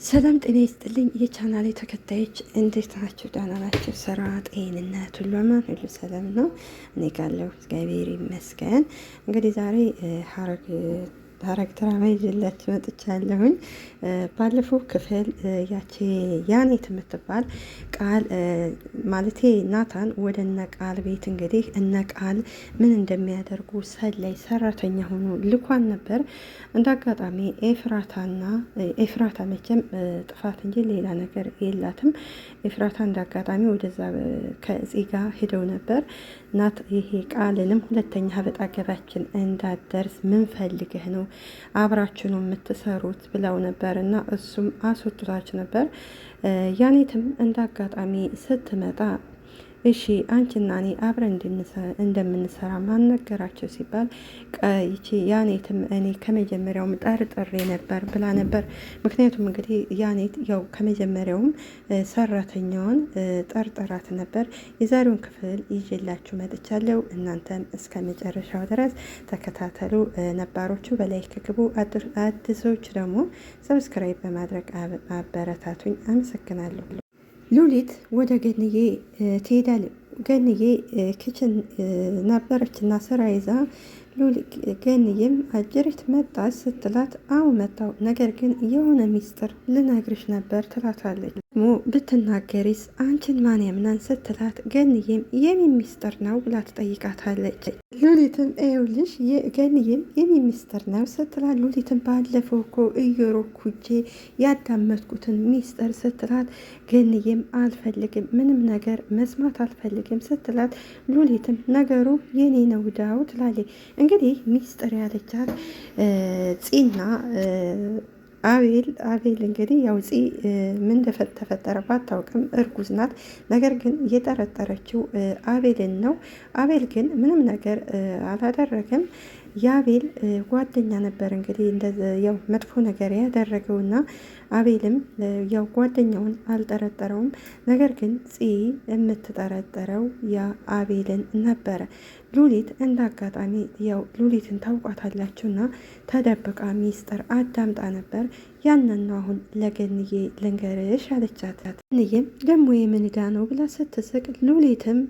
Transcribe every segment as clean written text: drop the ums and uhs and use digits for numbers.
ሰላም ጤና ይስጥልኝ የቻናሌ ተከታዮች እንዴት ናቸው? ደህና ናቸው? ስራ፣ ጤንነት ሁሉ አማን፣ ሁሉ ሰላም ነው? እኔ ጋለሁ እግዚአብሔር ይመስገን። እንግዲህ ዛሬ ሐረግ ድራማ ይዤላችሁ መጥቻለሁኝ። ባለፈው ክፍል ያቺ ያኔት የምትባል ቃል ማለቴ ናታን ወደ እነ ቃል ቤት እንግዲህ እነ ቃል ምን እንደሚያደርጉ ሰላይ ሰራተኛ ሆኖ ልኳን ነበር። እንደ አጋጣሚ ኤፍራታ መቼም ጥፋት እንጂ ሌላ ነገር የላትም። ኤፍራታ እንደ አጋጣሚ ወደዛ ከእጽ ጋር ሄደው ነበር። ናት ይሄ ቃልንም ሁለተኛ በጣ ገባችን እንዳደርስ ምን ፈልገህ ነው አብራችሁ ነው የምትሰሩት ብለው ነበር እና እሱም አስወጥቷች ነበር። ያኔትም እንደ አጋጣሚ ስትመጣ እሺ አንቺና እኔ አብረን እንደምንሰራ ማነገራቸው ሲባል ይቺ ያኔትም እኔ ከመጀመሪያውም ጠርጥሬ ነበር ብላ ነበር። ምክንያቱም እንግዲህ ያኔት ያው ከመጀመሪያውም ሰራተኛዋን ጠርጥራት ነበር። የዛሬውን ክፍል ይዤላችሁ መጥቻለሁ። እናንተም እስከ መጨረሻው ድረስ ተከታተሉ። ነባሮቹ በላይክ ግቡ፣ አዲሶች ደግሞ ሰብስክራይብ በማድረግ አበረታቱኝ። አመሰግናለሁ። ሉሊት ወደ ገንዬ ትሄዳለች። ገንዬ ክችን ነበረች እና ስራ ይዛ ገንዬም አጀሪት መጣች ስትላት አዎ መጣው፣ ነገር ግን የሆነ ሚስጥር ልነግርሽ ነበር ትላታለች። ደግሞ ብትናገሪስ አንቺን ማን ያምናን ስትላት ገንዬም የሚን ሚስጥር ነው ብላ ትጠይቃታለች። ሉሊትም ይኸውልሽ ገንዬም የሚን ሚስጥር ነው ስትላት ሉሊትም ባለፈው እኮ እየሮኩጄ ያዳመጥኩትን ሚስጥር ስትላት ገንዬም አልፈልግም፣ ምንም ነገር መስማት አልፈልግም ስትላት ሉሊትም ነገሩ የኔ ነው ዳው ትላለች። እንግዲህ ሚስጥር ያለቻት ፂና አቤል እንግዲህ ያው ፂ ምን ተፈጠረ ባታውቅም እርጉዝ ናት። ነገር ግን እየጠረጠረችው አቤልን ነው። አቤል ግን ምንም ነገር አላደረገም። የአቤል ጓደኛ ነበር እንግዲህ ያው መጥፎ ነገር ያደረገውና አቤልም ያው ጓደኛውን አልጠረጠረውም። ነገር ግን ፂ የምትጠረጠረው ያ አቤልን ነበረ። ሉሊት እንደ አጋጣሚ ያው ሉሊትን ታውቋታላችሁና ተደብቃ ሚስጥር አዳምጣ ነበር። ያንን ነው አሁን ለገንዬ ልንገርሽ አለቻት። ገንዬም ደግሞ የምንዳ ነው ብላ ስትስቅ ሉሊትም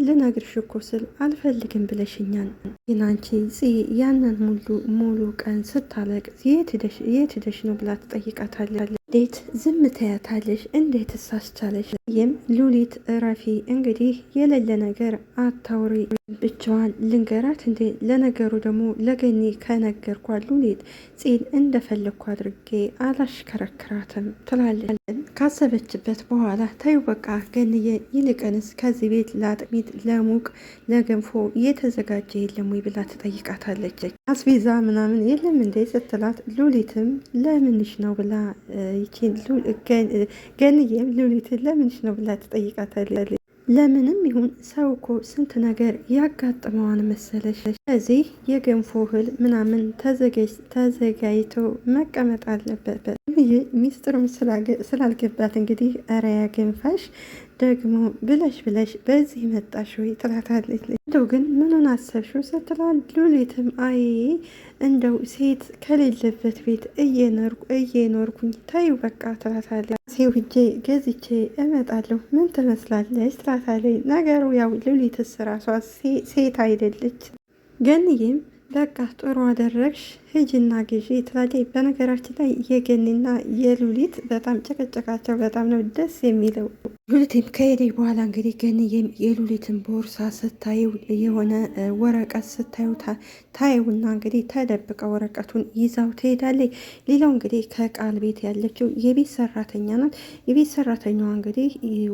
ልነግርሽ እኮ ስል አልፈልግም ብለሽኛል። ግን አንቺ ያንን ሙሉ ቀን ስታለቅስ የት ሄደሽ ነው ብላ ትጠይቃታለች። እንዴት ዝም ትያታለሽ? እንዴት ሳስቻለሽ? ይህም ሉሊት እረፊ እንግዲህ የሌለ ነገር አታውሪ፣ ብቻዋን ልንገራት እንዴ? ለነገሩ ደግሞ ለገኒ ከነገርኳት ሉሊት ፂን እንደፈለግኩ አድርጌ አላሽከረክራትም ትላለች። ካሰበችበት በኋላ ታዩ በቃ ገንዬ፣ ይልቅንስ ከዚህ ቤት ለአጥሚት ለሙቅ ለገንፎ የተዘጋጀ የለም ወይ ብላ ትጠይቃታለች። አስቤዛ ምናምን የለም እንዴ ስትላት ሉሊትም ለምንሽ ነው ብላ ገንዬም ሉሊትን ለምንሽ ነው ብላ ትጠይቃታለች። ለምንም ይሁን ሰው እኮ ስንት ነገር ያጋጥመዋን መሰለሽ። ስለዚህ የገንፎ እህል ምናምን ተዘጋጅቶ መቀመጥ አለበት። ሚስጥሩም ስላልገባት እንግዲህ ኧረ ያገንፋሽ ደግሞ ብለሽ በዚህ መጣሽ ወይ ትላታለች። እንደው ግን ምኑን አሰብሽው ስትላል ሉሊትም አይ እንደው ሴት ከሌለበት ቤት እየኖርኩኝ ታዩ በቃ ትላታለች። ሴው ሂጄ ገዝቼ እመጣለሁ ምን ትመስላለች ትላታለች። ነገሩ ያው ሉሊትስ ራሷ ሴት አይደለች። ገንዬም በቃ ጥሩ አደረግሽ ሂጂና ግዢ ትላለች። በነገራችን ላይ የገኒና የሉሊት በጣም ጭቅጭቃቸው በጣም ነው ደስ የሚለው። ሉሊትም ከሄደ በኋላ እንግዲህ ገኒዬም የሉሊትን ቦርሳ ስታየው የሆነ ወረቀት ስታዩ ታየውና እንግዲህ ተደብቃ ወረቀቱን ይዛው ትሄዳለች። ሌላው እንግዲህ ከቃል ቤት ያለችው የቤት ሰራተኛ ናት። የቤት ሰራተኛዋ እንግዲህ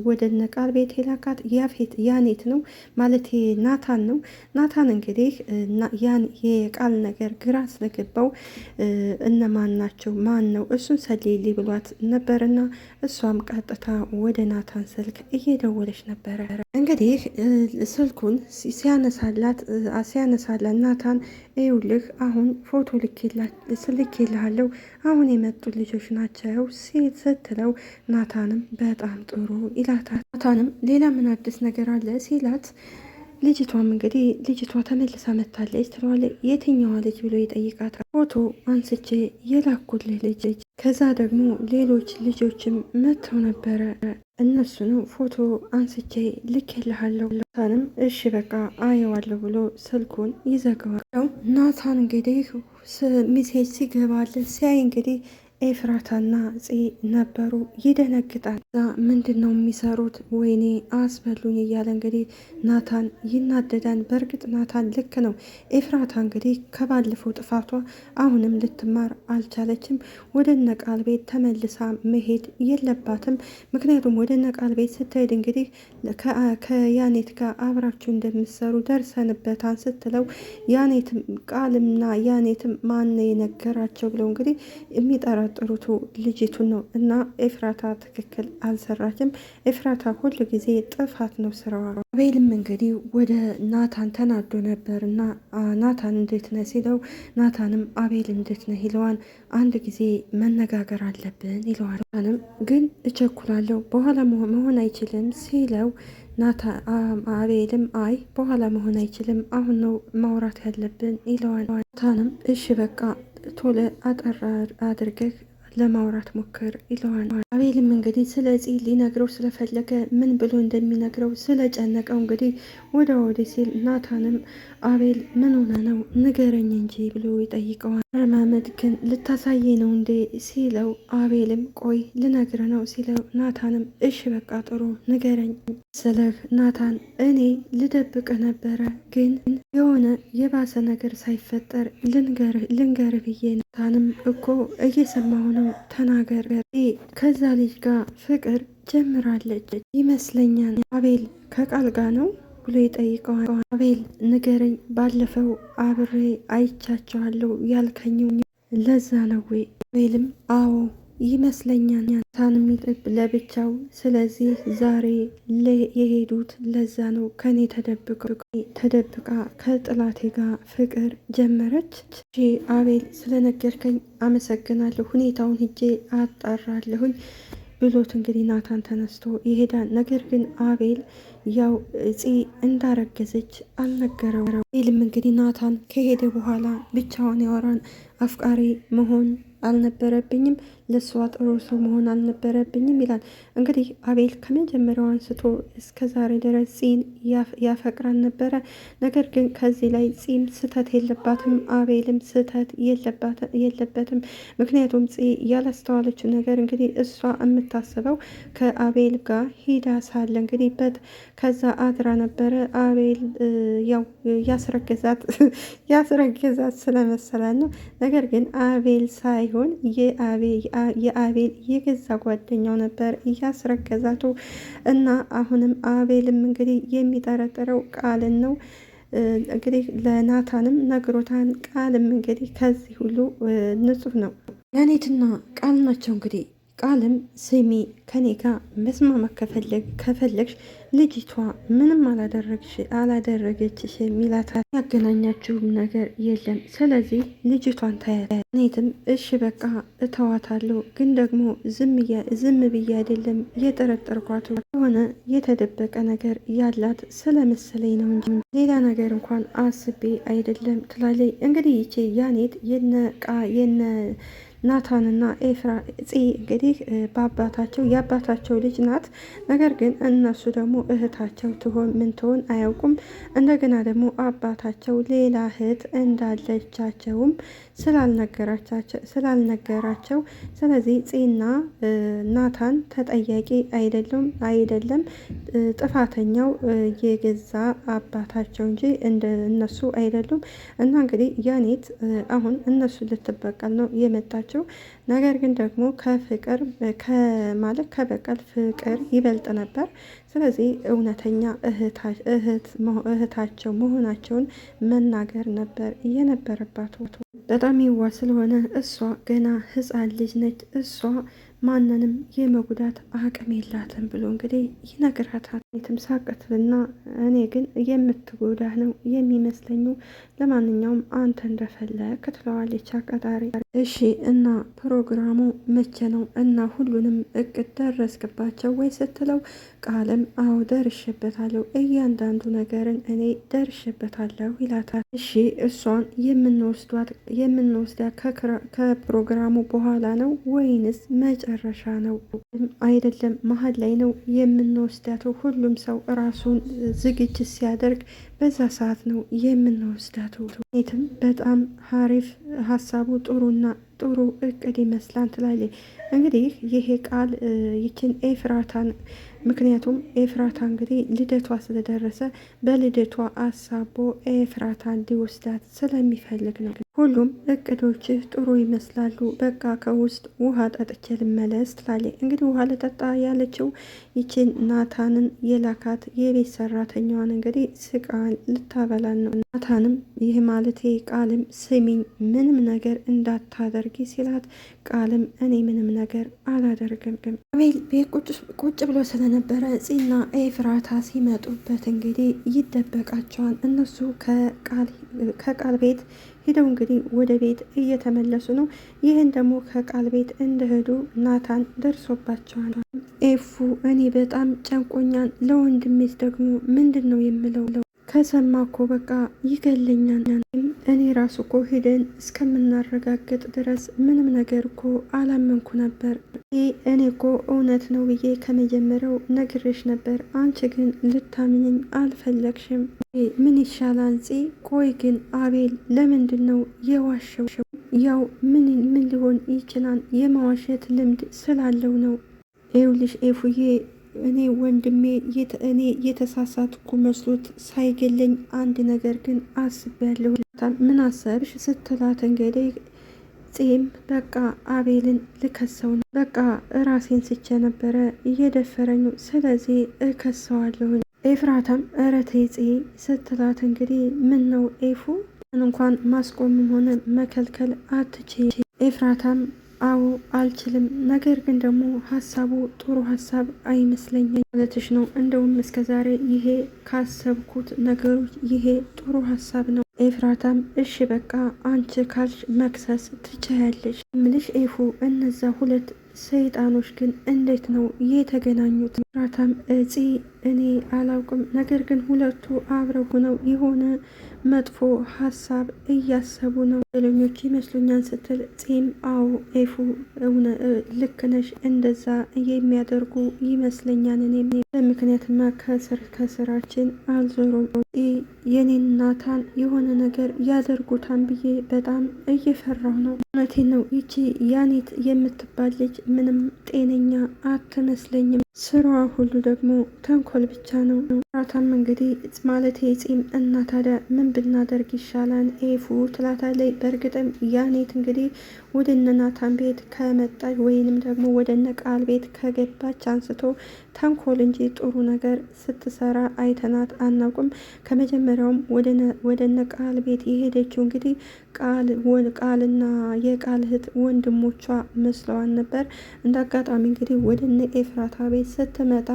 ወደ እነ ቃል ቤት የላካት ያኔት ነው ማለት ናታን ነው። ናታን እንግዲህ የቃል ነገር ግራ ስለገባው እነማን ናቸው ማን ነው እሱን ሰሌሊ ብሏት ነበርና እሷም ቀጥታ ወደ ናታን ስልክ እየደወለች ነበረ። እንግዲህ ስልኩን ሲያነሳላት ናታን ይኸውልህ አሁን ፎቶ ልኬልሃለሁ አሁን የመጡ ልጆች ናቸው ስትለው ናታንም በጣም ጥሩ ይላታል። ናታንም ሌላ ምን አዲስ ነገር አለ ሲላት ልጅቷም እንግዲህ ልጅቷ ተመልሳ መታለች ትለዋለች። የትኛዋ ልጅ ብሎ ይጠይቃታል። ፎቶ አንስቼ የላኩልህ ልጅ፣ ከዛ ደግሞ ሌሎች ልጆችም መጥተው ነበረ እነሱንም ፎቶ አንስቼ ልኬልሃለሁ። ናታንም እሺ በቃ አየዋለሁ ብሎ ስልኩን ይዘጋዋል። ናታን እንግዲህ ሚሴጅ ሲገባለት ሲያይ እንግዲህ ኤፍራታና ፄ ነበሩ። ይደነግጣል። ምንድን ነው የሚሰሩት? ወይኔ አስበሉኝ እያለ እንግዲህ ናታን ይናደዳል። በእርግጥ ናታን ልክ ነው። ኤፍራታ እንግዲህ ከባለፈው ጥፋቷ አሁንም ልትማር አልቻለችም። ወደ ነቃል ቤት ተመልሳ መሄድ የለባትም። ምክንያቱም ወደ ነቃል ቤት ስትሄድ እንግዲህ ከያኔት ጋር አብራችሁ እንደምትሰሩ ደርሰንበታን ስትለው ያኔትም ቃልምና ያኔትም ማን የነገራቸው ብለው እንግዲህ የሚጠራ ጥሩቱ ልጅቱን ነው እና ኤፍራታ ትክክል አልሰራችም። ኤፍራታ ሁል ጊዜ ጥፋት ነው ስራዋ። አቤልም እንግዲህ ወደ ናታን ተናዶ ነበር እና ናታን እንዴት ነህ ሲለው ናታንም አቤል እንዴት ነህ ይለዋል። አንድ ጊዜ መነጋገር አለብን ይለዋል። ናታንም ግን እቸኩላለሁ በኋላ መሆን አይችልም ሲለው አቤልም አይ በኋላ መሆን አይችልም አሁን ነው ማውራት ያለብን ይለዋል። ናታንም እሺ በቃ ቶሎ አጠር አድርገህ ለማውራት ሞክር ይለዋል። አቤልም እንግዲህ ስለዚህ ሊነግረው ስለፈለገ ምን ብሎ እንደሚነግረው ስለጨነቀው እንግዲህ ወዲህ ሲል ናታንም አቤል ምን ሆነ ነው ንገረኝ እንጂ ብሎ ይጠይቀዋል። ረማመድ ግን ልታሳየ ነው እንዴ ሲለው አቤልም ቆይ ልነግር ነው ሲለው ናታንም እሺ በቃ ጥሩ ንገረኝ ስለህ ናታን እኔ ልደብቅ ነበረ ግን የሆነ የባሰ ነገር ሳይፈጠር ልንገር ብዬ ናታንም እኮ እየሰማሁ ነው ተናገር ከዛ ልጅ ጋር ፍቅር ጀምራለች ይመስለኛል። አቤል ከቃል ጋር ነው ብሎ ይጠይቀዋል። አቤል ንገረኝ ባለፈው አብሬ አይቻቸዋለሁ ያልከኝ ለዛ ነው ወይ? አቤልም አዎ ይመስለኛል። ናታን የሚጥብ ለብቻው ስለዚህ ዛሬ የሄዱት ለዛ ነው። ከኔ ተደብቃ ከጥላቴ ጋር ፍቅር ጀመረች። አቤል ስለነገርከኝ አመሰግናለሁ። ሁኔታውን ሂጄ አጣራለሁኝ ብሎት እንግዲህ ናታን ተነስቶ ይሄዳል። ነገር ግን አቤል ያው ፂ እንዳረገዘች አልነገረው። አቤልም እንግዲህ ናታን ከሄደ በኋላ ብቻውን ያወራን አፍቃሪ መሆን አልነበረብኝም፣ ለሷ ጥሩ ሰው መሆን አልነበረብኝም ይላል። እንግዲህ አቤል ከመጀመሪያው አንስቶ እስከ ዛሬ ድረስ ፂን ያፈቅራን ነበረ። ነገር ግን ከዚህ ላይ ፂም ስህተት የለባትም፣ አቤልም ስህተት የለበትም። ምክንያቱም ፂ ያላስተዋለችው ነገር እንግዲህ እሷ የምታስበው ከአቤል ጋር ሂዳ ሳለ እንግዲህ ከዛ አድራ ነበረ። አቤል ያው ያስረገዛት ስለመሰላል ነው። ነገር ግን አቤል ሳይሆን የአቤል የገዛ ጓደኛው ነበር እያስረገዛቱ እና አሁንም አቤልም እንግዲህ የሚጠረጥረው ቃልን ነው። እንግዲህ ለናታንም ነግሮታን። ቃልም እንግዲህ ከዚህ ሁሉ ንጹህ ነው። ያኔትና ቃል ናቸው እንግዲህ ቃልም ስሚ ከኔ ጋር መስማማት ከፈለግሽ ልጅቷ ምንም አላደረገችሽ የሚላታል። ያገናኛችሁም ነገር የለም። ስለዚህ ልጅቷን ታያት። እኔትም እሺ በቃ እተዋታለሁ፣ ግን ደግሞ ዝም ብዬ አይደለም የጠረጠርኳት የሆነ የተደበቀ ነገር ያላት ስለመሰለኝ ነው እንጂ ሌላ ነገር እንኳን አስቤ አይደለም ትላለች። እንግዲህ ይቼ ያኔት የነ ናታንና ኤፍራ እንግዲህ በአባታቸው የአባታቸው ልጅ ናት። ነገር ግን እነሱ ደግሞ እህታቸው ትሆን ምን ትሆን አያውቁም። እንደገና ደግሞ አባታቸው ሌላ እህት እንዳለቻቸውም ስላልነገራቸው ስለዚህ ፄና ናታን ተጠያቂ አይደለም ጥፋተኛው የገዛ አባታቸው እንጂ እነሱ አይደሉም። እና እንግዲህ ያኔት አሁን እነሱ ልትበቀል ነው የመጣቸው። ነገር ግን ደግሞ ከበቀል ፍቅር ይበልጥ ነበር። ስለዚህ እውነተኛ እህታቸው መሆናቸውን መናገር ነበር የነበረባት። በጣም ይዋ ስለሆነ እሷ ገና ሕፃን ልጅ ነች። እሷ ማንንም የመጉዳት አቅም የላትም ብሎ እንግዲህ ይነግራታል። የትም ሳቀትልና እኔ ግን የምትጎዳህ ነው የሚመስለኙ፣ ለማንኛውም አንተ እንደፈለክ ትለዋለች አቀጣሪ። እሺ እና ፕሮግራሙ መቼ ነው እና ሁሉንም እቅድ ደረስክባቸው ወይ ስትለው ቃልም አዎ ደርሽበታለሁ፣ እያንዳንዱ ነገርን እኔ ደርሽበታለሁ ይላታል። እሺ እሷን የምንወስዳት ከፕሮግራሙ በኋላ ነው ወይንስ መጨረሻ ነው? አይደለም መሀል ላይ ነው የምንወስዳት። ሁሉም ሰው ራሱን ዝግጅት ሲያደርግ በዛ ሰዓት ነው የምንወስዳት። ኔትም በጣም ሀሪፍ ሀሳቡ ጥሩ እቅድ ይመስላል ትላለች። እንግዲህ ይሄ ቃል ይችን ኤፍራታን ምክንያቱም ኤፍራታ እንግዲህ ልደቷ ስለደረሰ በልደቷ አሳቦ ኤፍራታ እንዲወስዳት ስለሚፈልግ ነው። ሁሉም እቅዶች ጥሩ ይመስላሉ። በቃ ከውስጥ ውሃ ጠጥቼ ልመለስ ትላለች። እንግዲህ ውሃ ልጠጣ ያለችው ይችን ናታንን የላካት የቤት ሰራተኛዋን እንግዲህ ስቃን ልታበላን ነው። ናታንም ይህ ማለት ቃልም ስሚኝ ምንም ነገር እንዳታደርጊ ሲላት ቃልም እኔ ምንም ነገር አላደርግም። አቤል ቤት ቁጭ ብሎ ስለነበረ ፂና ኤፍራታ ሲመጡበት እንግዲህ ይደበቃቸዋል። እነሱ ከቃል ቤት ሄደው እንግዲህ ወደ ቤት እየተመለሱ ነው። ይህን ደግሞ ከቃል ቤት እንደሄዱ ናታን ደርሶባቸዋል። ኤፉ እኔ በጣም ጨንቆኛል፣ ለወንድሜስ ደግሞ ምንድን ነው የምለው? ከሰማ እኮ በቃ ይገለኛል። እኔ ራሱ እኮ ሄደን እስከምናረጋግጥ ድረስ ምንም ነገር እኮ አላመንኩ ነበር። እኔ እኮ እውነት ነው ብዬ ከመጀመሪያው ነግሬሽ ነበር፣ አንቺ ግን ልታምኝኝ አልፈለግሽም። ምን ይሻላል ጽ? ቆይ ግን አቤል ለምንድን ነው የዋሸው? ያው ምን ሊሆን ይችላል? የመዋሸት ልምድ ስላለው ነው። ይኸውልሽ ኤፉዬ እኔ ወንድሜ እኔ የተሳሳትኩ መስሎት ሳይገለኝ አንድ ነገር ግን አስቤያለሁ። ምን አሰብሽ ስትላት እንግዲህ ፂም በቃ አቤልን ልከሰው ነው፣ በቃ ራሴን ስቼ ነበረ እየደፈረኝ፣ ስለዚህ እከሰዋለሁ። ኤፍራታም ኧረ ተይ ፂ ስትላት እንግዲህ ምን ነው ኤፉ እንኳን ማስቆምም ሆነ መከልከል አትችይ። ኤፍራታም አዎ አልችልም፣ ነገር ግን ደግሞ ሀሳቡ ጥሩ ሀሳብ አይመስለኝም ማለትሽ ነው። እንደውም እስከዛሬ ይሄ ካሰብኩት ነገሮች ይሄ ጥሩ ሀሳብ ነው። ኤፍራታም እሺ በቃ አንቺ ካልሽ መክሰስ ትችያለሽ። ምልሽ ኤፉ እነዛ ሁለት ሰይጣኖች ግን እንዴት ነው የተገናኙት? ኤፍራታም እፂ እኔ አላውቅም፣ ነገር ግን ሁለቱ አብረው ሆነው የሆነ መጥፎ ሀሳብ እያሰቡ ነው ወንጀለኞች ይመስሉኛል ስትል ፂም አዎ ኤፉ ልክ ነሽ፣ እንደዛ የሚያደርጉ ይመስለኛል። እኔም ምክንያትማ ከስራችን አልዞሩም። የኔን ናታን የሆነ ነገር ያደርጉታን ብዬ በጣም እየፈራሁ ነው። እውነቴን ነው። ይቺ ያኔት የምትባል ልጅ ምንም ጤነኛ አትመስለኝም። ስራዋ ሁሉ ደግሞ ተንኮል ብቻ ነው። ራታም እንግዲህ ማለት የፂም እና ታዲያ ምን ብናደርግ ይሻላል ኤፉ ትላታለች። በእርግጥም ያኔት እንግዲህ ወደ እነ ናታን ቤት ከመጣች ወይንም ደግሞ ወደ እነ ቃል ቤት ከገባች አንስቶ ተንኮል እንጂ ጥሩ ነገር ስትሰራ አይተናት አናውቅም። ከመጀመሪያውም ወደ እነ ቃል ቤት የሄደችው እንግዲህ ቃልና የቃል እህት ወንድሞቿ መስለዋን ነበር። እንደ አጋጣሚ እንግዲህ ወደ እነ ኤፍራታ ቤት ስትመጣ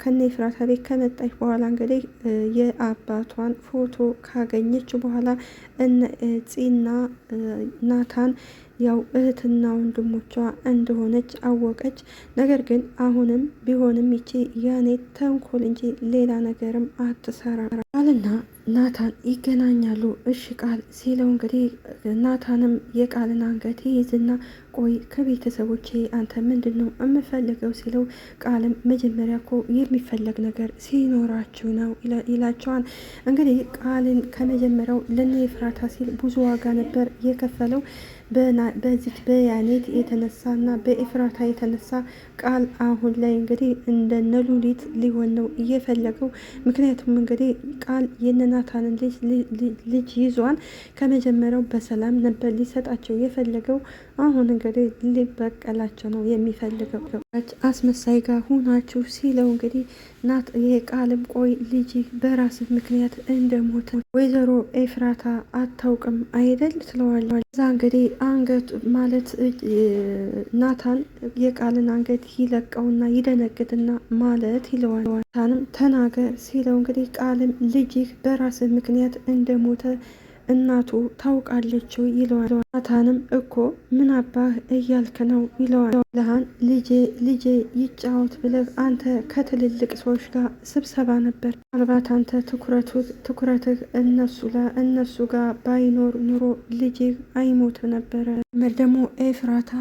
ከነ ኤፍራታ ቤት ከመጣች በኋላ እንግዲህ የአባቷን ፎቶ ካገኘች በኋላ እነ ፂና ናታን ያው እህትና ወንድሞቿ እንደሆነች አወቀች። ነገር ግን አሁንም ቢሆንም ይቺ ያኔት ተንኮል እንጂ ሌላ ነገርም አትሰራ። ቃልና ናታን ይገናኛሉ። እሺ ቃል ሲለው እንግዲህ ናታንም የቃልን አንገት ይይዝና ቆይ ከቤተሰቦቼ አንተ ምንድን ነው የምፈልገው ሲለው ቃልም መጀመሪያ እኮ የሚፈለግ ነገር ሲኖራችሁ ነው ይላቸዋል። እንግዲህ ቃልን ከመጀመሪያው ለነ ኤፍራታ ሲል ብዙ ዋጋ ነበር የከፈለው። በዚች በያኔት የተነሳና በኤፍራታ የተነሳ ቃል አሁን ላይ እንግዲህ እንደነ ሉሊት ሊሆን ነው እየፈለገው። ምክንያቱም እንግዲህ ቃል የነ የናታንን ልጅ ይዟን ከመጀመሪያው በሰላም ነበር ሊሰጣቸው የፈለገው። አሁን እንግዲህ ሊበቀላቸው ነው የሚፈልገው። አስመሳይ ጋር ሁናችሁ ሲለው እንግዲህ ናት ይሄ ቃልም ቆይ ልጅ በራስ ምክንያት እንደሞተ ወይዘሮ ኤፍራታ አታውቅም አይደል ትለዋለች። እዛ እንግዲህ አንገት ማለት ናታን የቃልን አንገት ይለቀውና ይደነግጥና ማለት ይለዋል። ናታንም ተናገር ሲለው እንግዲህ ቃልም ልጅህ በራስ ምክንያት እንደሞተ እናቱ ታውቃለች ይለዋል። ናታንም እኮ ምን አባህ እያልክ ነው ይለዋል። ለሃን ልጄ ይጫወት ብለህ አንተ ከትልልቅ ሰዎች ጋር ስብሰባ ነበር። ምናልባት አንተ ትኩረትህ እነሱ ጋር ባይኖር ኑሮ ልጅህ አይሞት ነበረ። ምር ደግሞ ኤፍራታ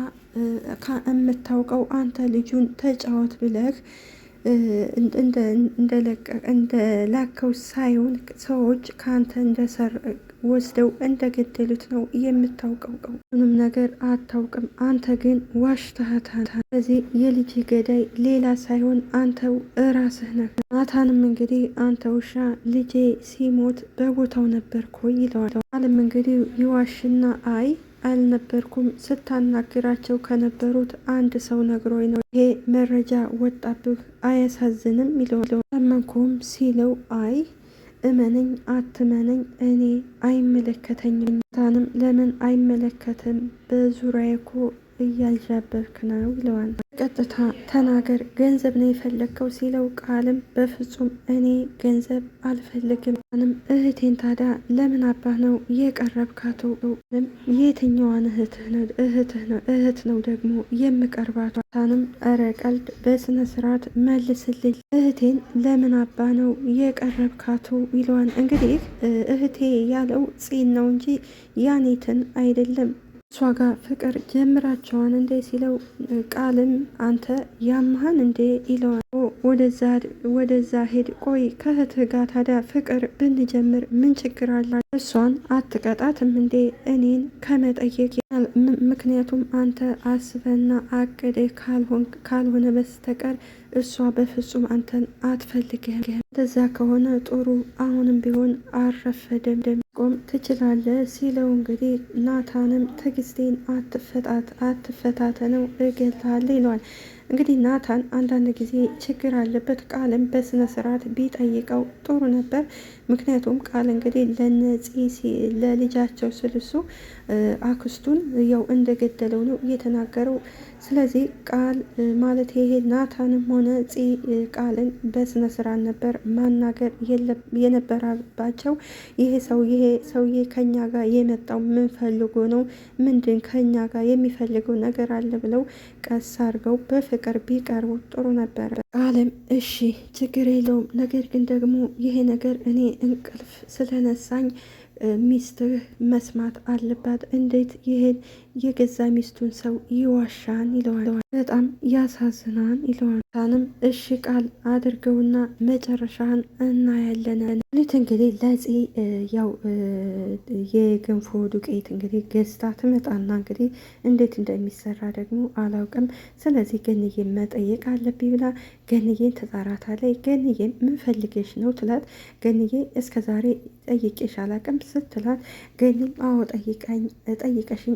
የምታውቀው አንተ ልጁን ተጫወት ብለህ እንደላከው ሳይሆን ሰዎች ከአንተ ወስደው እንደገደሉት ነው የምታውቀው። ምንም ነገር አታውቅም። አንተ ግን ዋሽተሃታል። ስለዚህ የልጅ ገዳይ ሌላ ሳይሆን አንተው እራስህ ነህ። ናታንም እንግዲህ አንተ ውሻ ልጄ ሲሞት በቦታው ነበርኩ ይለዋል። አለም እንግዲህ ይዋሽና አይ አልነበርኩም፣ ስታናግራቸው ከነበሩት አንድ ሰው ነግሮኝ ነው ይሄ መረጃ ወጣብህ፣ አያሳዝንም ይለዋል። አመንኩም ሲለው አይ እመነኝ አትመነኝ እኔ አይመለከተኝም። ናታንም ለምን አይመለከትም? በዙሪያዬ እኮ እያዣበብክ ነው ይለዋል። ቀጥታ ተናገር፣ ገንዘብ ነው የፈለግከው ሲለው ቃልም በፍጹም እኔ ገንዘብ አልፈልግም። ንም እህቴን ታዲያ ለምን አባህ ነው የቀረብካት? የትኛዋን እህት ነው ደግሞ የምቀርባቷ? ታንም እረ ቀልድ በስነ ስርዓት መልስልኝ፣ እህቴን ለምን አባ ነው የቀረብካቱ ይለዋል። እንግዲህ እህቴ ያለው ፂን ነው እንጂ ያኔትን አይደለም። እሷ ጋር ፍቅር ጀምራቸዋን እንዴ ሲለው ቃልም አንተ ያመሃን እንዴ ይለዋል። ወደዛ ሄድ፣ ቆይ ከእህትህ ጋር ታዲያ ፍቅር ብንጀምር ምን ችግር አለ? እሷን አትቀጣትም እንዴ እኔን ከመጠየቅ? ምክንያቱም አንተ አስበና አቅደ ካልሆነ በስተቀር እሷ በፍጹም አንተን አትፈልግህም። እንደዛ ከሆነ ጥሩ፣ አሁንም ቢሆን አረፈደም ቆም ትችላለህ ሲለው እንግዲህ ናታንም ትዕግስቴን አትፈታተነው እገልሃለሁ ይለዋል። እንግዲህ ናታን አንዳንድ ጊዜ ችግር አለበት። ቃልም በስነ ስርዓት ቢጠይቀው ጥሩ ነበር። ምክንያቱም ቃል እንግዲህ ለልጃቸው ስልሱ አክስቱን ያው እንደገደለው ነው እየተናገረው። ስለዚህ ቃል ማለት ይሄ ናታንም ሆነ ቃልን በስነ ስርዓት ነበር ማናገር የነበረባቸው። ይሄ ሰውዬ ከኛ ጋር የመጣው ምን ፈልጎ ነው? ምንድን ከኛ ጋር የሚፈልገው ነገር አለ ብለው ቀስ አድርገው በፍቅር ቢቀርቡ ጥሩ ነበር። ቃልም እሺ ችግር የለውም፣ ነገር ግን ደግሞ ይሄ ነገር እኔ እንቅልፍ ስለነሳኝ ሚስትህ መስማት አለባት። እንዴት ይሄን የገዛ ሚስቱን ሰው ይዋሻን? ይለዋል። በጣም ያሳዝናን ይለዋል። ታንም እሺ ቃል አድርገውና መጨረሻን እናያለን። ልት እንግዲህ ለጽ ያው የገንፎ ዱቄት እንግዲህ ገዝታ ትመጣና እንግዲህ እንዴት እንደሚሰራ ደግሞ አላውቅም። ስለዚህ ገንዬን መጠየቅ አለብኝ ብላ ገንዬን ትጠራታለች። ገንዬን ምን ፈልገሽ ነው ትላት። ገንዬ እስከዛሬ ጠይቄሽ አላውቅም ስትላት፣ ገኒም አዎ ጠይቀሽኝ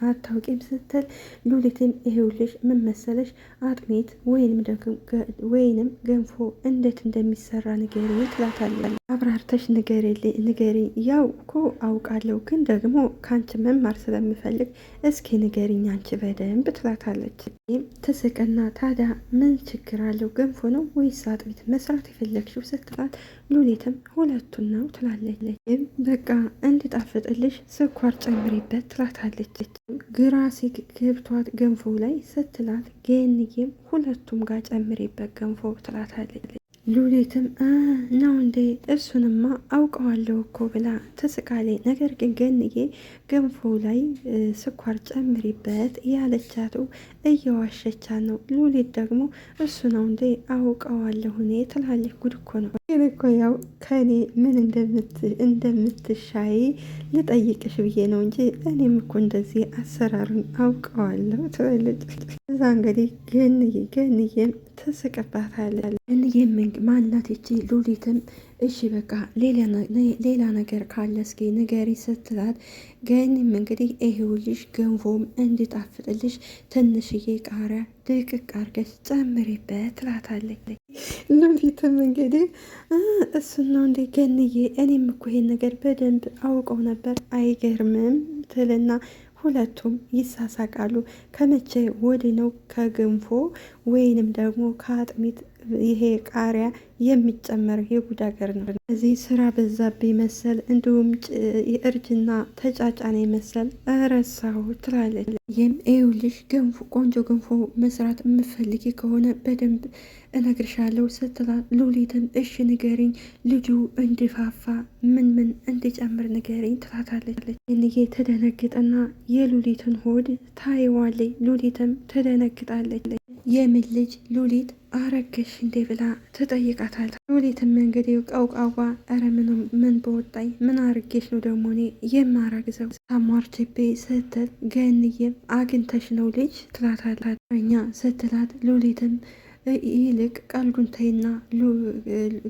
አታውቂም ስትል፣ ሉሊትም ይሄውልሽ ምን መሰለሽ አጥሜት ወይንም ገንፎ እንዴት እንደሚሰራ ንገሪ ትላታለች። አብራርተሽ ንገሪ፣ ያው እኮ አውቃለሁ ግን ደግሞ ከአንቺ መማር ስለምፈልግ እስኪ ንገሪኝ አንቺ በደንብ ትላታለች። ትስቅና ታዲያ ምን ችግር አለው? ገንፎ ነው ወይስ አጥሚት መስራት የፈለግሽው ስትላት፣ ሉሊትም ሁለቱን ነው ትላለች። በቃ እንዲጣፍጥልሽ ስኳር ጨምሪበት ትላታለች። ግራ ሲገብቷት ገንፎ ላይ ስትላት፣ ገንዬም ሁለቱም ጋር ጨምሪበት ገንፎ ትላታለች። ሉሊትም ነው እንዴ እሱንማ አውቀዋለሁ እኮ ብላ ትስቃለች። ነገር ግን ገንዬ ገንፎ ላይ ስኳር ጨምሪበት ያለቻቱ እየዋሸቻት ነው። ሉሊት ደግሞ እሱ ነው እንዴ አውቀዋለሁ እኔ ትላለች። ጉድ እኮ ነው። ግን እኮ ያው ከእኔ ምን እንደምትሻይ ልጠይቅሽ ብዬ ነው እንጂ እኔም እኮ እንደዚህ አሰራሩን አውቀዋለሁ ትላለች። እዛ እንግዲህ ገንዬም ትስቅባታለች። ገንዬም ማናት ይቺ ሉሊትም እሺ በቃ ሌላ ነገር ካለ እስኪ ንገሪ ስትላት፣ ገኒም እንግዲህ ይሄውልሽ ገንፎም እንዲጣፍጥልሽ ትንሽዬ ቃሪያ ድቅቅ አርገሽ ጨምሪበት ትላታለች። ሉሊትም እንግዲህ እሱን ነው እንዴ ገንዬ፣ እኔም እኮ ይሄን ነገር በደንብ አውቀው ነበር አይገርምም ትልና ሁለቱም ይሳሳቃሉ። ከመቼ ወዲህ ነው ከገንፎ ወይንም ደግሞ ከአጥሚት ይሄ ቃሪያ የሚጨመር? የጉድ ሀገር ነው። እዚህ ስራ በዛብኝ መሰል፣ እንዲሁም የእርጅና ተጫጫኔ መሰል ረሳሁ ትላለች። ይህም ይኸውልሽ ገንፎ ቆንጆ ገንፎ መስራት የምፈልጊ ከሆነ በደንብ እነግርሻለሁ ስትላት፣ ሉሊትም እሺ ንገሪኝ፣ ልጁ እንዲፋፋ ምን እንዲጨምር ንገሪኝ ትላታለች። ይህንዬ ትደነግጥና የሉሊትን ሆድ ታይዋለች። ሉሊትም ትደነግጣለች። የምን ልጅ ሉሊት አረገሽ እንዴ ብላ ትጠይቃታል። ሉሊትም እንግዲህ ቀውቃዋ ኧረ ምን በወጣኝ ምን አርጌሽ ነው ደግሞ እኔ የማረግዘው ታሟርችቤ ስትል፣ ገንዬም አግኝተሽ ነው ልጅ ትላታላት። እኛ ስትላት ሉሊትም ይልቅ ቀልዱን ተይና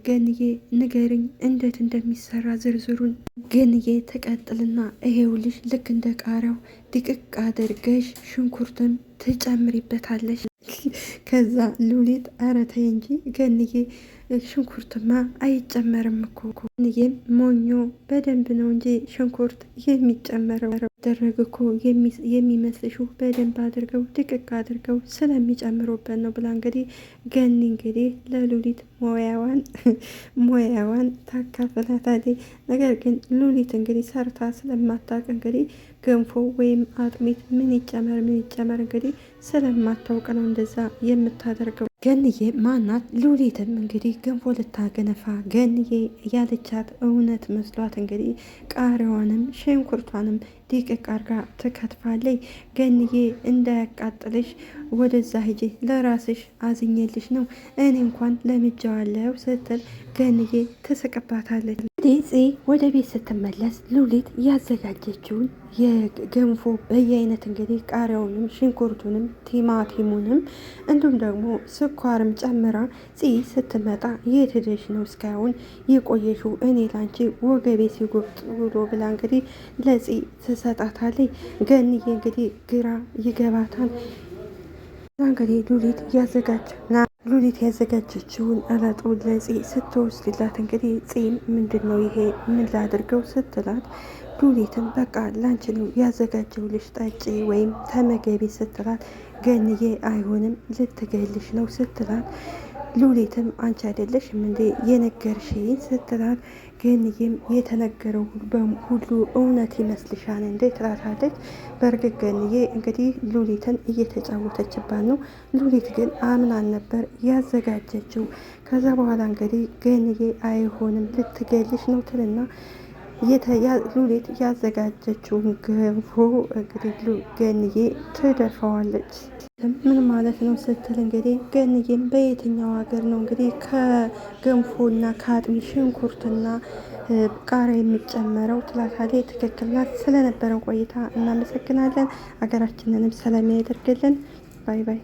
ገንዬ ንገርኝ እንዴት እንደሚሰራ ዝርዝሩን። ገንዬ ትቀጥልና ይሄውልሽ ልክ እንደ ቃሪያው ድቅቅ አድርገሽ ሽንኩርትም ትጨምሪበታለሽ። ከዛ ሉሊት ኧረ ተይ እንጂ ገንዬ ሽንኩርትማ አይጨመርም እኮ። ገንዬም ሞኞ በደንብ ነው እንጂ ሽንኩርት የሚጨመረው ደረግ እኮ የሚመስልሹ በደንብ አድርገው ድቅቅ አድርገው ስለሚጨምሩበት ነው ብላ እንግዲህ ገኒ እንግዲህ ለሉሊት ሞያዋን ታካፍላታለች። ነገር ግን ሉሊት እንግዲህ ሰርታ ስለማታውቅ እንግዲህ ገንፎ ወይም አጥሚት ምን ይጨመር እንግዲህ ስለማታውቅ ነው እንደዛ የምታደርገው። ገንዬ ማናት? ሉሊትም እንግዲህ ገንፎ ልታገነፋ ገንዬ ያለቻት እውነት መስሏት እንግዲህ ቃሪያዋንም ሽንኩርቷንም ዲቅቅ አርጋ ትከትፋለች። ገንዬ እንዳያቃጥልሽ ወደዛ ሂጂ፣ ለራስሽ አዝኜልሽ ነው እኔ እንኳን ለምጃዋለሁ ስትል ገንዬ ትስቅባታለች። እንግዲህ ወደ ቤት ስትመለስ ሉሊት ያዘጋጀችውን የገንፎ በየአይነት እንግዲህ ቃሪያውንም ሽንኩርቱንም ቲማቲሙንም እንዲሁም ደግሞ ስኳርም ጨምራ ስትመጣ የት ሄደሽ ነው እስካሁን የቆየሽው? እኔ ላንቺ ወገቤ ሲጎብጥ ብሎ ብላ እንግዲህ ትሰጣታለች። ገንዬ እንግዲህ ግራ ይገባታል። እንግዲህ ሉሊት ያዘጋጀችውን እለጡ ስትወስድላት እንግዲህ ምንድን ነው ይሄ ምን ላድርገው ስትላት፣ ሉሊትም በቃ ላንቺ ነው ያዘጋጀውልሽ ጠጪ ወይም ተመገቢ ስትላት፣ ገንዬ አይሆንም ልትገልሽ ነው ስትላት፣ ሉሊትም አንቺ አይደለሽም እንዴ የነገርሽኝ ስትላት፣ ገንዬም የተነገረው ሁሉ እውነት ይመስልሻል እንዴ ትላታለች። በእርግጥ ገንዬ እንግዲህ ሉሊትን እየተጫወተችባት ነው። ሉሊት ግን አምናን ነበር ያዘጋጀችው። ከዛ በኋላ እንግዲህ ገንዬ አይሆንም ልትገልሽ ነው ትልና ሉሊት ያዘጋጀችውን ገንፎ እንግዲህ ገንዬ ትደፋዋለች። ምን ማለት ነው ስትል እንግዲህ ገንዬም በየትኛው ሀገር ነው እንግዲህ ከገንፎና ከአጥሚት ሽንኩርትና ቃሪያ የሚጨመረው ትላታለች። ትክክል ናት። ስለነበረው ቆይታ እናመሰግናለን። ሀገራችንንም ሰላም ያደርግልን። ባይ ባይ።